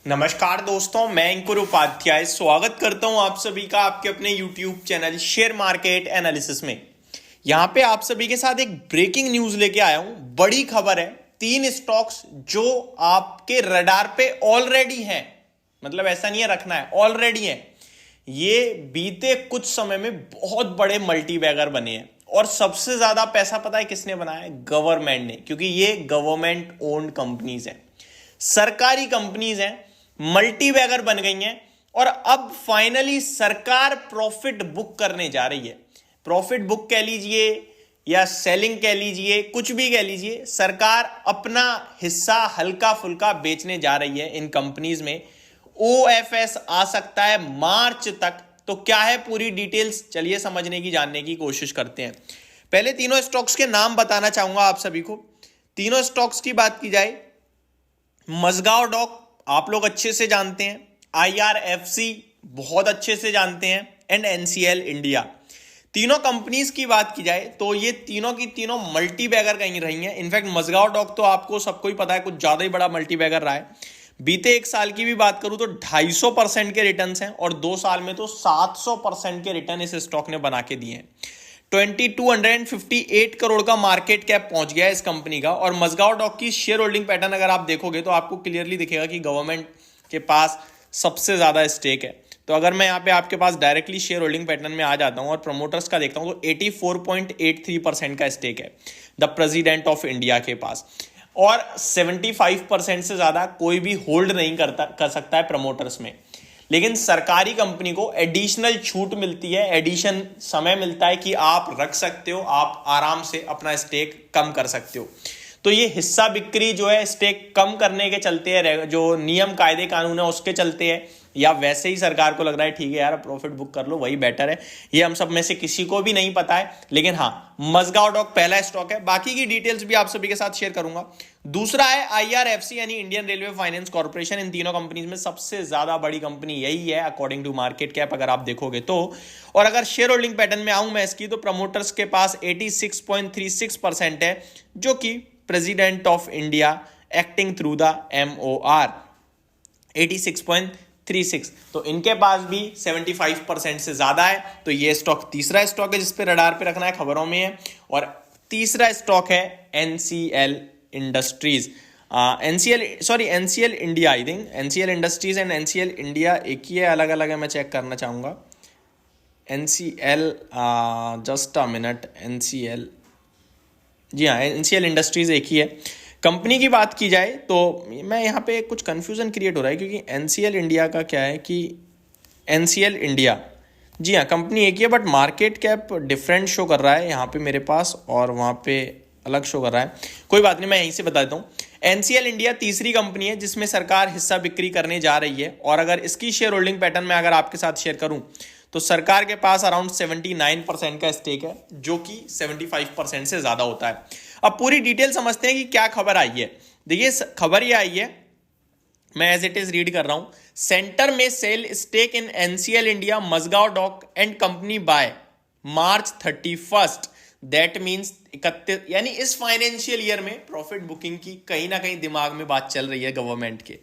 नमस्कार दोस्तों, मैं अंकुर उपाध्याय स्वागत करता हूं आप सभी का आपके अपने YouTube channel share market analysis में। यहां पे आप सभी के साथ एक ब्रेकिंग न्यूज लेके आया हूं। बड़ी खबर है, 3 स्टॉक्स जो आपके रडार पे ऑलरेडी हैं, मतलब ऐसा नहीं है रखना है, ऑलरेडी है। ये बीते कुछ समय में बहुत बड़े मल्टीबैगर बने हैं और सबसे ज्यादा पैसा पता है किसने बनाया है? गवर्नमेंट ने, क्योंकि ये गवर्नमेंट ओन्ड कंपनीज हैं, सरकारी कंपनीज हैं, मल्टीबैगर बन गई हैं। और अब फाइनली सरकार प्रॉफिट बुक करने जा रही है। प्रॉफिट बुक कह लीजिए या सेलिंग कह लीजिए, कुछ भी कह लीजिए, सरकार अपना हिस्सा हल्का फुल्का बेचने जा रही है इन कंपनीज में। ओएफएस आ सकता है मार्च तक। तो क्या है पूरी डिटेल्स, चलिए समझने की जानने की कोशिश करते हैं। पहले तीनों स्टॉक्स के नाम बताना चाहूंगा आप सभी को। तीनों स्टॉक्स की बात की जाए, मजगांव डॉक आप लोग अच्छे से जानते हैं, आईआरएफसी बहुत अच्छे से जानते हैं, एंड एनसीएल इंडिया। तीनों कंपनीज की बात की जाए तो ये तीनों की तीनों मल्टीबैगर कहीं रही हैं। इनफैक्ट मजगांव डॉक तो आपको सबको ही पता है, कुछ ज्यादा ही बड़ा मल्टीबैगर रहा है। बीते एक साल की भी बात करूं तो 250% के रिटर्न्स हैं और 2 साल में तो 700% के रिटर्न इस स्टॉक ने बना के दिए हैं। 2258 करोड़ का मार्केट कैप पहुंच गया है इस कंपनी का। और मजगांव डॉक की शेयर होल्डिंग पैटर्न अगर आप देखोगे तो आपको क्लियरली दिखेगा कि गवर्नमेंट के पास सबसे ज्यादा स्टेक है। तो अगर मैं यहाँ पे आपके पास डायरेक्टली शेयर होल्डिंग पैटर्न में आ जाता हूं और प्रमोटर्स का देखता हूं तो 84.83% का स्टेक है द प्रेसिडेंट ऑफ इंडिया के पास। और 75% से ज्यादा कोई भी होल्ड नहीं कर सकता है प्रमोटर्स में। लेकिन सरकारी कंपनी को एडिशनल छूट मिलती है, एडिशन समय मिलता है कि आप रख सकते हो, आप आराम से अपना स्टेक कम कर सकते हो। तो ये हिस्सा बिक्री जो है स्टेक कम करने के चलते है, जो नियम कायदे कानून है उसके चलते है, या वैसे ही सरकार को लग रहा है ठीक है यार प्रॉफिट बुक कर लो वही बेटर है, ये हम सब में से किसी को भी नहीं पता है। लेकिन हाँ, मजगांव डॉक पहला स्टॉक है, बाकी की डिटेल्स भी आप सभी के साथ शेयर करूंगा। दूसरा है आईआरएफसी यानी इंडियन रेलवे फाइनेंस कॉर्पोरेशन। इन तीनों कंपनीज में सबसे ज्यादा बड़ी कंपनी यही है अकॉर्डिंग टू मार्केट कैप अगर आप देखोगे तो। और अगर शेयर होल्डिंग पैटर्न में आऊं मैं इसकी, तो प्रमोटर्स के पास 86.36% है, जो कि president of India acting through the MOR 86.36, तो इनके पास भी 75% से ज्यादा है। तो ये स्टॉक तीसरा स्टॉक है जिसपे रडार पे रखना है, खबरों में है। और तीसरा स्टॉक है NCL industries, NCL India. I think NCL industries and NCL India एक ही है, अलग अलग है, मैं चेक करना चाहूंगा। NCL, just a minute, NCL, जी हाँ, एनसीएल इंडस्ट्रीज एक ही है। कंपनी की बात की जाए तो मैं यहाँ पे कुछ कंफ्यूजन क्रिएट हो रहा है, क्योंकि एनसीएल इंडिया का क्या है कि एनसीएल इंडिया, जी हाँ, कंपनी एक ही है but market cap different show कर रहा है यहाँ पे मेरे पास, और वहाँ पे अलग शो कर रहा है। कोई बात नहीं, मैं यहीं से बता देता हूँ। एनसीएल इंडिया तीसरी कंपनी है जिसमें सरकार हिस्सा बिक्री करने जा रही है। और अगर इसकी शेयर होल्डिंग पैटर्न में अगर आपके साथ शेयर करूं तो सरकार के पास अराउंड 79% का स्टेक है, जो कि 75% से ज्यादा होता है। अब पूरी डिटेल समझते हैं कि क्या खबर आई है। देखिए खबर ये आई है, मैं एज इट इज रीड कर रहा हूं। सेंटर में sell stake in NCL India Mazagon dock and company by March 31st, that means 31, यानी इस फाइनेंशियल ईयर में प्रॉफिट बुकिंग की कहीं ना कहीं दिमाग में बात चल रही है गवर्नमेंट के।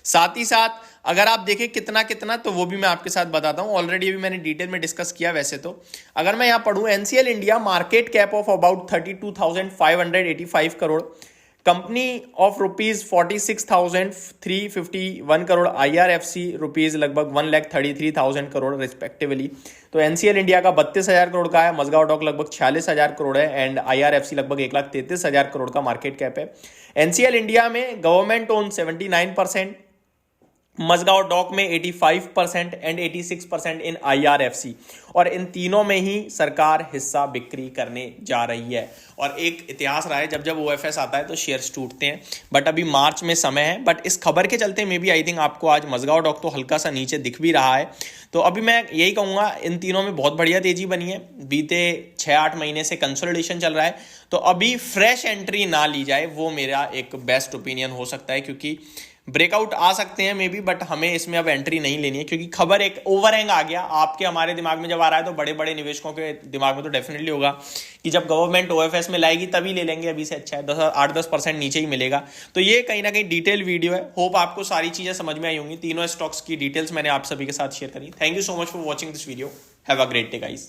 साथ ही साथ अगर आप देखें कितना कितना, तो वो भी मैं आपके साथ बताता हूं। ऑलरेडी अभी मैंने डिटेल में डिस्कस किया। वैसे तो अगर मैं यहां पढ़ूं, NCL India market cap of about 32,585 crore, company of rupees 46,351 crore, IRFC rupees लगभग 1,33,000 करोड़ रिस्पेक्टिवली। तो एनसीएल इंडिया का 32,000 करोड़ का है, मजगांव डॉक लगभग 46,000 करोड़ है, एंड आईआरएफसी लगभग 1,33,000 करोड़ का मार्केट कैप है। एनसीएल इंडिया में गवर्नमेंट ओन 79%, मजगांव डॉक में 85% एंड 86% इन आईआरएफसी। और इन तीनों में ही सरकार हिस्सा बिक्री करने जा रही है। और एक इतिहास रहा है, जब जब ओएफएस आता है तो शेयर्स टूटते हैं, बट अभी मार्च में समय है। बट इस खबर के चलते मे बी आई थिंक आपको आज मजगांव डॉक तो हल्का सा नीचे दिख भी रहा है। तो अभी मैं यही कहूंगा, इन तीनों में बहुत बढ़िया तेजी बनी है। बीते 6-8 महीने से कंसोलिडेशन चल रहा है, तो अभी फ्रेश एंट्री ना ली जाए, वो मेरा एक बेस्ट ओपिनियन हो सकता है। क्योंकि ब्रेकआउट आ सकते हैं मे बी, बट हमें इसमें अब एंट्री नहीं लेनी है क्योंकि खबर एक ओवरहैंग आ गया। आपके हमारे दिमाग में जब आ रहा है तो बड़े बड़े निवेशकों के दिमाग में तो डेफिनेटली होगा कि जब गवर्नमेंट ओएफएस में लाएगी तभी ले लेंगे, अभी से अच्छा है 8-10% नीचे ही मिलेगा। तो ये कहीं ना कहीं डिटेल वीडियो है। होप आपको सारी चीजें समझ में आई होंगी। तीनों स्टॉक्स की डिटेल्स मैंने आप सभी के साथ शेयर करी। Thank you so much for watching this video. Have a great day guys.